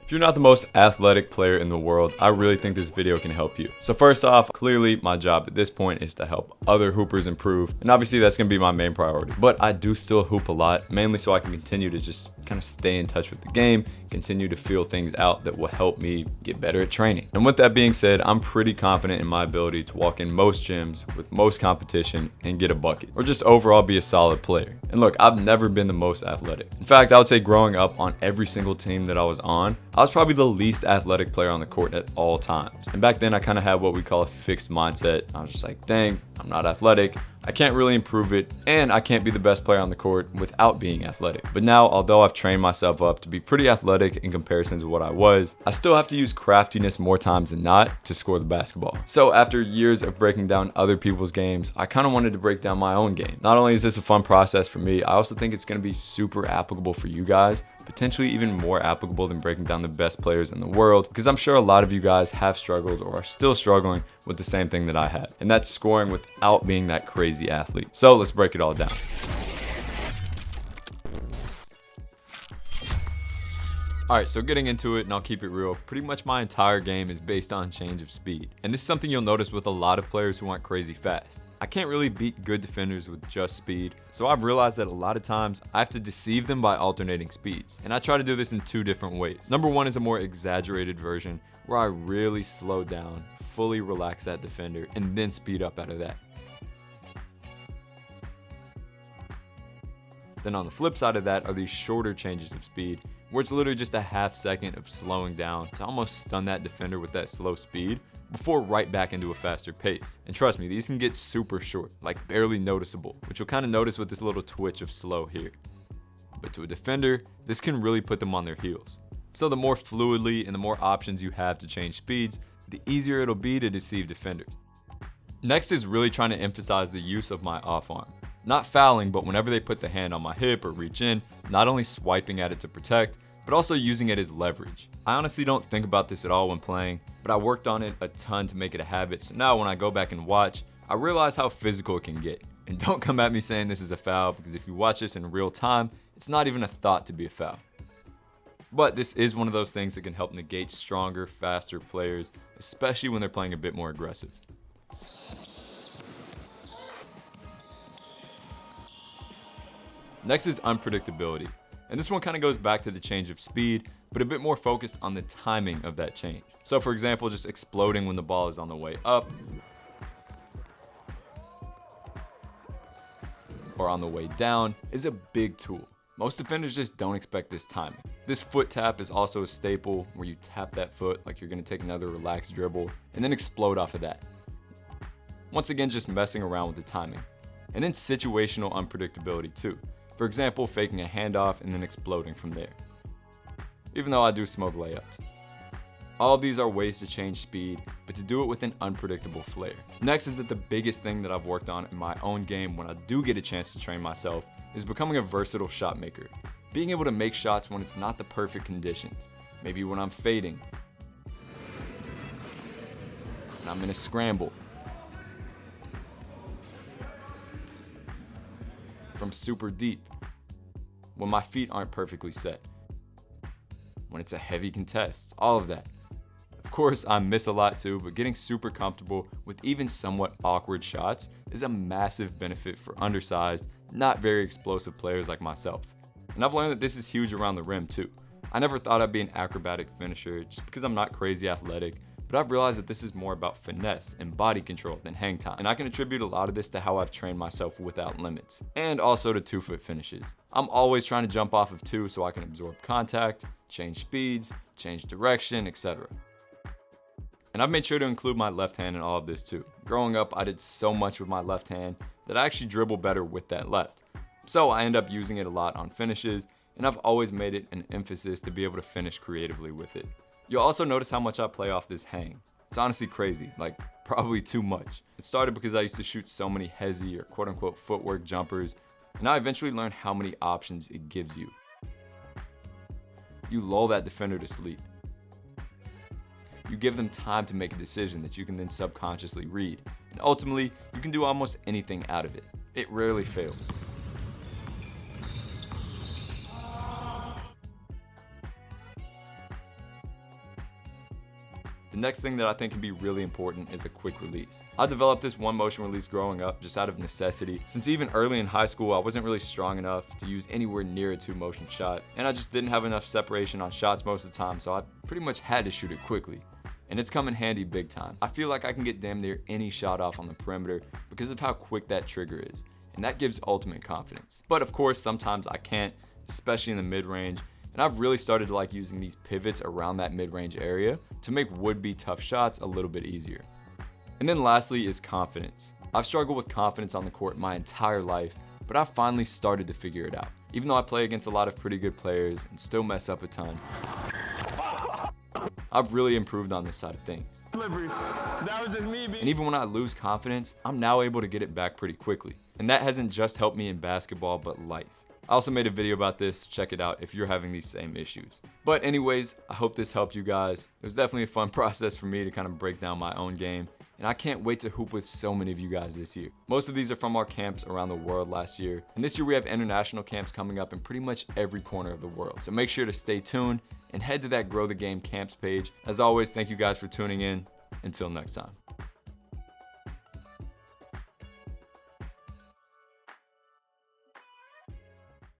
If you're not the most athletic player in the world, I really think this video can help you. So first off, clearly my job at this point is to help other hoopers improve, and obviously that's going to be my main priority. But I do still hoop a lot, mainly so I can continue to just kind of stay in touch with the game, continue to feel things out that will help me get better at training. And with that being said, I'm pretty confident in my ability to walk in most gyms with most competition and get a bucket, or just overall be a solid player. And look, I've never been the most athletic. In fact, I would say growing up on every single team that I was on, I was probably the least athletic player on the court at all times. And back then I kind of had what we call a fixed mindset. I was just like, dang, I'm not athletic. I can't really improve it, and I can't be the best player on the court without being athletic. But now, although I've trained myself up to be pretty athletic in comparison to what I was, I still have to use craftiness more times than not to score the basketball. So after years of breaking down other people's games, I kind of wanted to break down my own game. Not only is this a fun process for me, I also think it's going to be super applicable for you guys, potentially even more applicable than breaking down the best players in the world, because I'm sure a lot of you guys have struggled or are still struggling with the same thing that I had, and that's scoring without being that crazy athlete. So let's break it all down. Alright, so getting into it, and I'll keep it real, pretty much my entire game is based on change of speed. And this is something you'll notice with a lot of players who aren't crazy fast. I can't really beat good defenders with just speed, so I've realized that a lot of times I have to deceive them by alternating speeds. And I try to do this in two different ways. Number one is a more exaggerated version where I really slow down, fully relax that defender, and then speed up out of that. Then on the flip side of that are these shorter changes of speed, where it's literally just a half second of slowing down to almost stun that defender with that slow speed before right back into a faster pace. And trust me, these can get super short, like barely noticeable, which you'll kind of notice with this little twitch of slow here. But to a defender, this can really put them on their heels. So the more fluidly and the more options you have to change speeds, the easier it'll be to deceive defenders. Next is really trying to emphasize the use of my off arm. Not fouling, but whenever they put the hand on my hip or reach in, not only swiping at it to protect, but also using it as leverage. I honestly don't think about this at all when playing, but I worked on it a ton to make it a habit, so now when I go back and watch, I realize how physical it can get. And don't come at me saying this is a foul, because if you watch this in real time, it's not even a thought to be a foul. But this is one of those things that can help negate stronger, faster players, especially when they're playing a bit more aggressive. Next is unpredictability. And this one kind of goes back to the change of speed, but a bit more focused on the timing of that change. So for example, just exploding when the ball is on the way up or on the way down is a big tool. Most defenders just don't expect this timing. This foot tap is also a staple where you tap that foot like you're going to take another relaxed dribble and then explode off of that. Once again, just messing around with the timing. And then situational unpredictability too. For example, faking a handoff and then exploding from there. Even though I do smoke layups. All of these are ways to change speed, but to do it with an unpredictable flair. Next is that the biggest thing that I've worked on in my own game when I do get a chance to train myself is becoming a versatile shot maker. Being able to make shots when it's not the perfect conditions. Maybe when I'm fading, when I'm in a scramble, from super deep, when my feet aren't perfectly set, when it's a heavy contest, all of that. Of course, I miss a lot too, but getting super comfortable with even somewhat awkward shots is a massive benefit for undersized, not very explosive players like myself. And I've learned that this is huge around the rim too. I never thought I'd be an acrobatic finisher just because I'm not crazy athletic, but I've realized that this is more about finesse and body control than hang time. And I can attribute a lot of this to how I've trained myself without limits, and also to 2-foot finishes. I'm always trying to jump off of 2 so I can absorb contact, change speeds, change direction, etc. And I've made sure to include my left hand in all of this too. Growing up, I did so much with my left hand that I actually dribble better with that left. So I end up using it a lot on finishes, and I've always made it an emphasis to be able to finish creatively with it. You'll also notice how much I play off this hang. It's honestly crazy, like probably too much. It started because I used to shoot so many hezzy or quote unquote footwork jumpers, and I eventually learned how many options it gives you. You lull that defender to sleep. You give them time to make a decision that you can then subconsciously read, and ultimately, you can do almost anything out of it. It rarely fails. The next thing that I think can be really important is a quick release. I developed this one motion release growing up just out of necessity, since even early in high school I wasn't really strong enough to use anywhere near a 2-motion shot, and I just didn't have enough separation on shots most of the time, so I pretty much had to shoot it quickly. And it's come in handy big time. I feel like I can get damn near any shot off on the perimeter because of how quick that trigger is, and that gives ultimate confidence. But of course, sometimes I can't, especially in the mid-range, and I've really started to like using these pivots around that mid-range area to make would-be tough shots a little bit easier. And then lastly is confidence. I've struggled with confidence on the court my entire life, but I've finally started to figure it out. Even though I play against a lot of pretty good players and still mess up a ton, I've really improved on this side of things. And even when I lose confidence, I'm now able to get it back pretty quickly. And that hasn't just helped me in basketball, but life. I also made a video about this, check it out if you're having these same issues. But anyways, I hope this helped you guys. It was definitely a fun process for me to kind of break down my own game, and I can't wait to hoop with so many of you guys this year. Most of these are from our camps around the world last year, and this year we have international camps coming up in pretty much every corner of the world. So make sure to stay tuned and head to that Grow the Game camps page. As always, thank you guys for tuning in. Until next time.